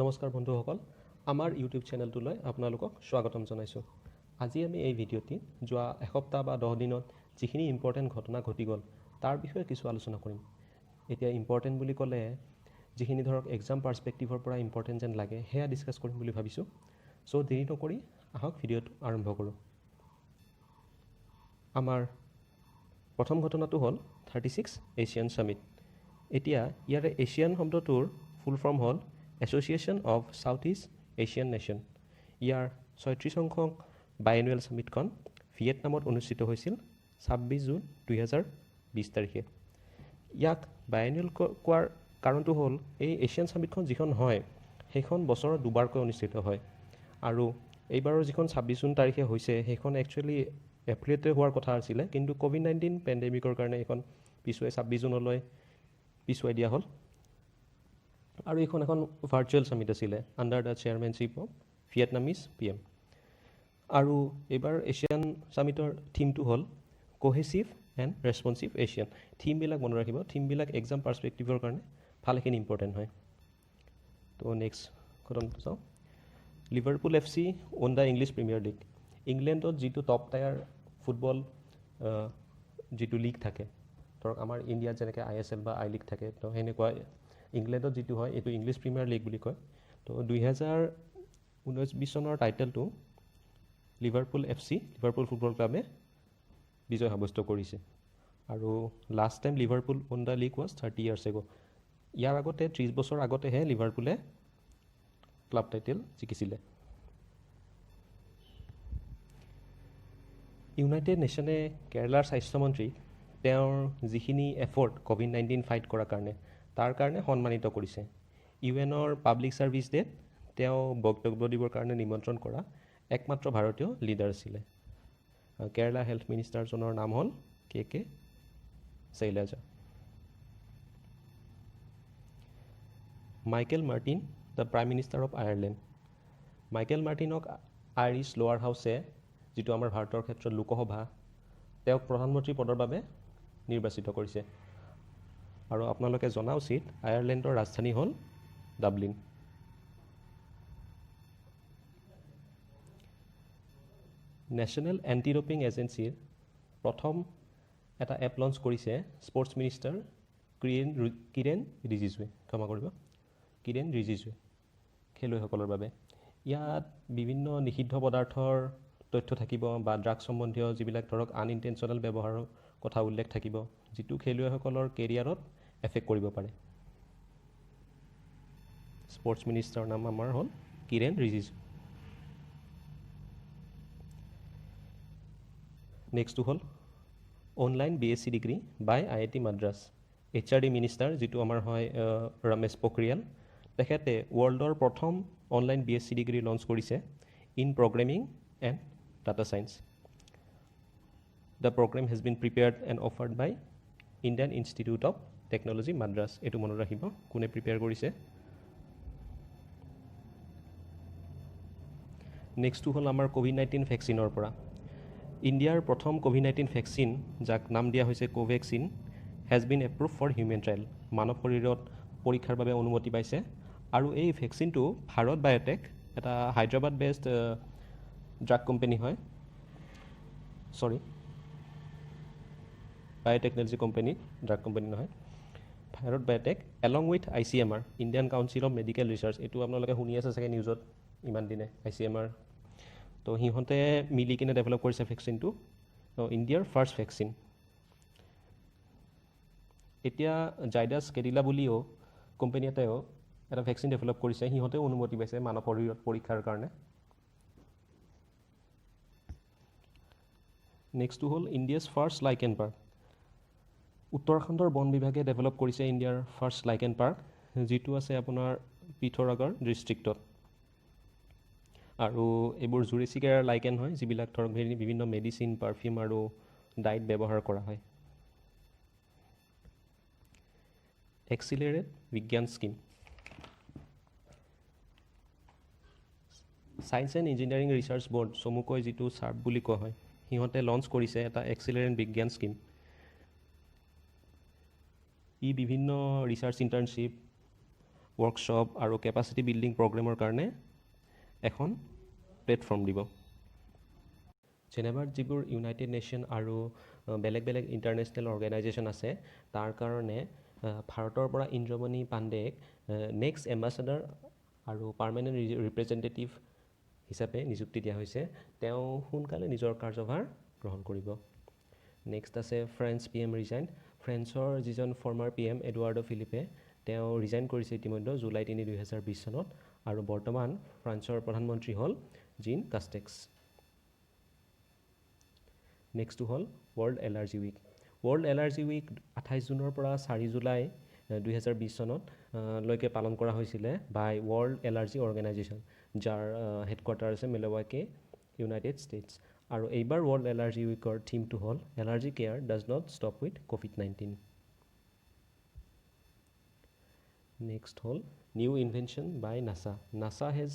নমস্কাৰ বন্ধুসকল, আমাৰ ইউটিউব চেনেলটোলৈ আপোনালোকক স্বাগতম জনাইছোঁ। আজি আমি এই ভিডিঅ'টি যোৱা এসপ্তাহ বা 10 দিনত যিখিনি ইম্পৰ্টেণ্ট ঘটনা ঘটি গ'ল তাৰ বিষয়ে কিছু আলোচনা কৰিম। এতিয়া ইম্পৰ্টেণ্ট বুলি ক'লে যিখিনি ধৰক এক্সাম পাৰ্চপেক্টিভৰ পৰা ইম্পৰ্টেণ্ট যেন লাগে সেয়া ডিছকাছ কৰিম বুলি ভাবিছোঁ। চ' দেৰি নকৰি আহক ভিডিঅ'টো আৰম্ভ কৰোঁ। আমাৰ প্ৰথম ঘটনাটো হ'ল 36 এছিয়ান ছামিট। এতিয়া ইয়াৰে এছিয়ান শব্দটোৰ ফুল ফৰ্ম হ'ল association of south east Asian nation. ইয়াৰ 36 সংখ্যক বাইএনুৱেল ছামিটখন ভিয়েটনামত অনুষ্ঠিত হৈছিল 26 জুন 2020 তাৰিখে। ইয়াক বাইএনুৱেল কোৱাৰ কাৰণটো হ'ল এই এছিয়ান ছামিটখন যিখন হয় সেইখন বছৰত দুবাৰকৈ অনুষ্ঠিত হয়, আৰু এইবাৰৰ যিখন 26 জুন তাৰিখে হৈছে সেইখন একচুৱেলি এপ্ৰিলতে হোৱাৰ কথা আছিলে, কিন্তু ক'ভিড-19 পেণ্ডেমিকৰ কাৰণে এইখন পিছুৱাই 26 জুনলৈ পিছুৱাই দিয়া হ'ল। আৰু এইখন এখন ভাৰ্চুৱেল ছামিট আছিলে under the chairmanship of Vietnamese PM। আৰু এইবাৰ এছিয়ান ছামিটৰ থিমটো হ'ল কোহেচিভ এণ্ড ৰেছপন্সিভ এছিয়ান। থিমবিলাক মনত ৰাখিব, থিমবিলাক এক্সাম পাৰ্চপেক্টিভৰ কাৰণে ভালেখিনি ইম্পৰ্টেণ্ট হয়। তো নেক্সট ঘটনাটো চাওঁ। Liverpool FC on the English premier league. ইংলেণ্ডত যিটো টপ টায়াৰ ফুটবল যিটো লীগ থাকে, ধৰক আমাৰ ইণ্ডিয়াত যেনেকৈ ISL বা আই লীগ থাকে, তো সেনেকুৱা ইংলেণ্ডত যিটো হয় এইটো ইংলিছ প্ৰিমিয়াৰ লীগ বুলি কয়। তো 2019-20 চনৰ টাইটেলটো লিভাৰপুল FC লিভাৰপুল ফুটবল ক্লাবে বিজয় সাব্যস্ত কৰিছে। আৰু last time Liverpool on the league was 30 years ago। ইয়াৰ আগতে 30 বছৰ আগতেহে লিভাৰপুলে ক্লাব টাইটেল জিকিছিলে। ইউনাইটেড নেশ্যনে কেৰালাৰ স্বাস্থ্যমন্ত্ৰীক তেওঁৰ যিখিনি এফৰ্ট ক'ভিড-19 ফাইট কৰাৰ কাৰণে তাৰ কাৰণে সন্মানিত কৰিছে। UNৰ পাব্লিক ছাৰ্ভিচ ডেত তেওঁ বক্তব্য দিবৰ কাৰণে নিমন্ত্ৰণ কৰা একমাত্ৰ ভাৰতীয় লিডাৰ আছিলে। কেৰালা হেল্থ মিনিষ্টাৰজনৰ নাম হ'ল KK Shailaja. Michael Martin the prime minister of Ireland. Michael মাৰ্টিনক আইৰিছ লোৱাৰ হাউছে, যিটো আমাৰ ভাৰতৰ ক্ষেত্ৰত লোকসভা, তেওঁক প্ৰধানমন্ত্ৰী পদৰ বাবে নিৰ্বাচিত কৰিছে। আৰু আপোনালোকে জনা উচিত আয়াৰলেণ্ডৰ ৰাজধানী হ'ল ডাবলিন। নেশ্যনেল এণ্টি ডপিং এজেঞ্চিৰ প্ৰথম এটা এপ লঞ্চ কৰিছে স্পৰ্টছ মিনিষ্টাৰ কিৰেণ ৰিজিজুৱে খেলুৱৈসকলৰ বাবে। ইয়াত বিভিন্ন নিষিদ্ধ পদাৰ্থৰ তথ্য থাকিব বা ড্ৰাগছ সম্বন্ধীয় যিবিলাক ধৰক আনইণ্টেনশ্যনেল ব্যৱহাৰৰ কথা উল্লেখ থাকিব, যিটো খেলুৱৈসকলৰ কেৰিয়াৰত এফেক্ট কৰিব পাৰে। স্পৰ্টছ মিনিষ্টাৰৰ নাম আমাৰ হ'ল কিৰেণ ৰিজিজু। নেক্সটটো হ'ল online BSc degree by IIT Madras. HRD minister যিটো আমাৰ হয় ৰমেশ পোখৰিয়াল, তেখেতে ৱৰ্ল্ডৰ প্ৰথম অনলাইন BSc ডিগ্ৰী লঞ্চ কৰিছে in programming and data science. The program has been prepared and offered by Indian Institute of Technology Madras. এইটো মনত ৰাখিব কোনে প্ৰিপেয়াৰ কৰিছে। নেক্সটটো হ'ল আমাৰ ক'ভিড-19 ভেকচিনৰ পৰা। ইণ্ডিয়াৰ প্ৰথম ক'ভিড-19 ভেকচিন, যাক নাম দিয়া হৈছে Covaxin, has been approved for human trial. মানৱ শৰীৰত পৰীক্ষাৰ বাবে অনুমতি পাইছে। আৰু এই ভেকচিনটো ভাৰত বায়'টেক, এটা হায়দৰাবাদ বেছড ড্ৰাগ কোম্পানী হয়, বায়'টেকনলজি কোম্পানী, ড্ৰাগ কোম্পানী নহয়, Bharat biotech along with ICMR Indian council of medical research. এইটো আপোনালোকে শুনি আছে চাগে নিউজত ইমান দিনে, ICMR। তো সিহঁতে মিলি কিনে ডেভেলপ কৰিছে ভেকচিনটো, ইণ্ডিয়াৰ ফাৰ্ষ্ট ভেকচিন। এতিয়া জাইডাছ কেডিলা বুলিও কোম্পানী এটাইও এটা ভেকচিন ডেভেলপ কৰিছে, সিহঁতেও অনুমতি পাইছে মানৱ শৰীৰত পৰীক্ষাৰ কাৰণে। নেক্সটটো হ'ল ইণ্ডিয়াছ ফাৰ্ষ্ট লাইকেন পাৰ্ক। উত্তৰাখণ্ডৰ বন বিভাগে ডেভেলপ কৰিছে ইণ্ডিয়াৰ ফাৰ্ষ্ট লাইকেন পাৰ্ক, যিটো আছে আপোনাৰ পিথোৰাগড় ডিষ্ট্ৰিক্টত। আৰু এইবোৰ জুৰেছিক এৰাৰ লাইকেন হয়, যিবিলাক ধৰক বিভিন্ন মেডিচিন, পাৰফিউম আৰু ডাইট ব্যৱহাৰ কৰা হয়। এক্সিলাৰেট বিজ্ঞান scheme. Science and engineering research board, চমুকৈ যিটো SARB বুলি কোৱা হয়, সিহঁতে লঞ্চ কৰিছে এটা এক্সিলাৰেট বিজ্ঞান স্কিম। ই বিভিন্ন ৰিচাৰ্চ ইণ্টাৰ্ণশ্বিপ ৱৰ্কশ্বপ আৰু কেপাচিটি বিল্ডিং প্ৰগ্ৰেমৰ কাৰণে এখন প্লেটফৰ্ম দিব। জেনেভাত যিবোৰ ইউনাইটেড নেশ্যন আৰু বেলেগ বেলেগ ইণ্টাৰনেশ্যনেল অৰ্গেনাইজেশ্যন আছে তাৰ কাৰণে ভাৰতৰ পৰা ইন্দ্ৰমণি পাণ্ডেক নেক্সট এম্বাছাডাৰ আৰু পাৰ্মানেণ্ট ৰিপ্ৰেজেণ্টেটিভ হিচাপে নিযুক্তি দিয়া হৈছে। তেওঁ সোনকালে নিজৰ কাৰ্যভাৰ গ্ৰহণ কৰিব। নেক্সট আছে ফ্ৰেন্স PM ৰিজাইন। ফ্ৰেন্সৰ যিজন ফৰ্মাৰ PM এডুৱাৰ্ডো ফিলিপে তেওঁ ৰিজাইন কৰিছে ইতিমধ্যে জুলাই 3, 2020 চনত আৰু বৰ্তমান ফ্ৰান্সৰ প্ৰধানমন্ত্ৰী হ'ল জীন কাষ্টেক্স। নেক্সটটো হ'ল world allergy week. World allergy week 28 জুনৰ পৰা 4 জুলাই 2020 চনত লৈকে পালন কৰা হৈছিলে বাই ৱৰ্ল্ড এলাৰ্জি অৰ্গেনাইজেশ্যন, যাৰ হেডকোৱাৰ্টাৰ আছে মিলৱাকি, ইউনাইটেড ষ্টেটছ। আৰু এইবাৰ ৱৰ্ল্ড এলাৰ্জি উইকৰ থিমটো হ'ল allergy care does not stop with COVID-19। Next হ'ল new invention by NASA. NASA has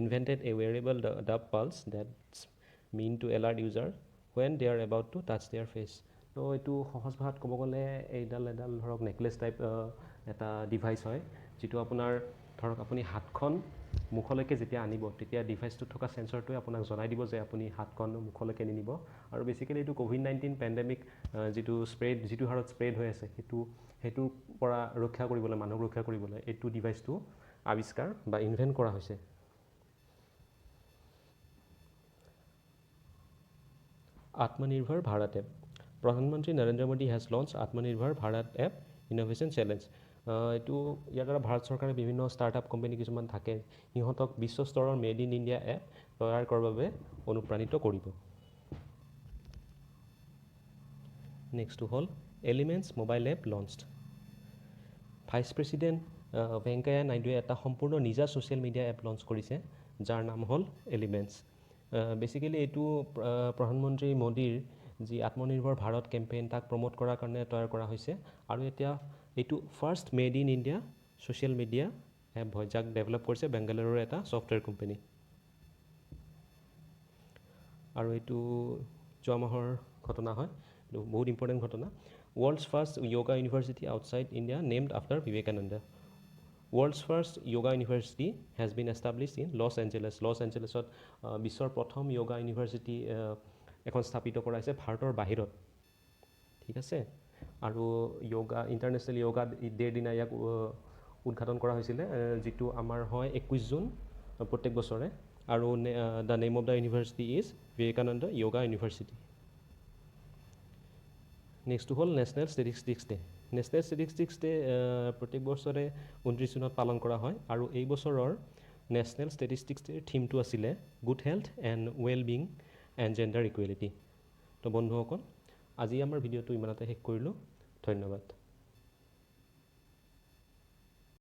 invented a wearable that pulses that's meant to alert user when they are about to touch their face। তো এইটো সহজ ভাষাত ক'ব গ'লে এডাল ধৰক necklace type এটা ডিভাইচ হয়, যিটো আপোনাৰ ধৰক আপুনি হাতখন মুখলৈকে যেতিয়া আনিব তেতিয়া ডিভাইচটোত থকা চেঞ্চৰটোৱে আপোনাক জনাই দিব যে আপুনি হাতখন মুখলৈকে নিনিব। আৰু বেচিকেলি এইটো COVID-19 পেণ্ডেমিক যিটো হাৰত স্প্ৰেড হৈ আছে সেইটোৰ পৰা ৰক্ষা কৰিবলৈ, মানুহক ৰক্ষা কৰিবলৈ এইটো ডিভাইচটো আৱিষ্কাৰ বা ইনভেণ্ট কৰা হৈছে। আত্মনিৰ্ভৰ ভাৰত এপ। প্ৰধানমন্ত্ৰী নৰেন্দ্ৰ মোদী হেজ লঞ্চ আত্মনিৰ্ভৰ ভাৰত এপ ইন'ভেশ্যন চেলেঞ্জ। এইটো ইয়াৰ দ্বাৰা ভাৰত চৰকাৰে বিভিন্ন ষ্টাৰ্টআপ কোম্পানী কিছুমান থাকে, সিহঁতক বিশ্বস্তৰৰ মেড ইন ইণ্ডিয়া এপ তৈয়াৰ কৰাৰ বাবে অনুপ্ৰাণিত কৰিব। নেক্সটটো হ'ল elements mobile app launched. Vice president Venkaiah নাইডুৱে এটা সম্পূৰ্ণ নিজা ছ'চিয়েল মিডিয়া এপ লঞ্চ কৰিছে, যাৰ নাম হ'ল এলিমেণ্টছ। বেচিকেলি এইটো প্ৰধানমন্ত্ৰী মোদীৰ যি আত্মনিৰ্ভৰ ভাৰত কেম্পেইন তাক প্ৰমোট কৰাৰ কাৰণে তৈয়াৰ কৰা হৈছে। আৰু এতিয়া এইটো first made in India social media app হয়, যাক ডেভেলপ কৰিছে বেংগালুৰুৰ এটা ছফ্টৱেৰ কোম্পানী। আৰু এইটো যোৱা মাহৰ ঘটনা হয়, বহুত ইম্পৰ্টেণ্ট ঘটনা। World's first yoga university outside India named after Vivekananda. World's first yoga university has been established in Los Angeles. Los এঞ্জেলেছত বিশ্বৰ প্ৰথম য়োগা ইউনিভাৰ্চিটি এখন স্থাপিত কৰা হৈছে ভাৰতৰ বাহিৰত, ঠিক আছে। আৰু ইণ্টাৰনেশ্যনেল য়োগা ডেৰ দিনা ইয়াক উদ্ঘাটন কৰা হৈছিলে, যিটো আমাৰ হয় 21 জুন প্ৰত্যেক বছৰে। আৰু the name of the university is Vivekananda yoga university. নেক্সটটো হ'ল national statistics day. National statistics day প্ৰত্যেক বছৰে 29 জুনত পালন কৰা হয়। আৰু এই বছৰৰ নেশ্যনেল ষ্টেটিষ্টিক্স ডেৰ থিমটো আছিলে good health and well being and gender equality. তো বন্ধুসকল, আজি আমাৰ ভিডিঅ'টো ইমানতে শেষ কৰিলোঁ। ধন্যবাদ।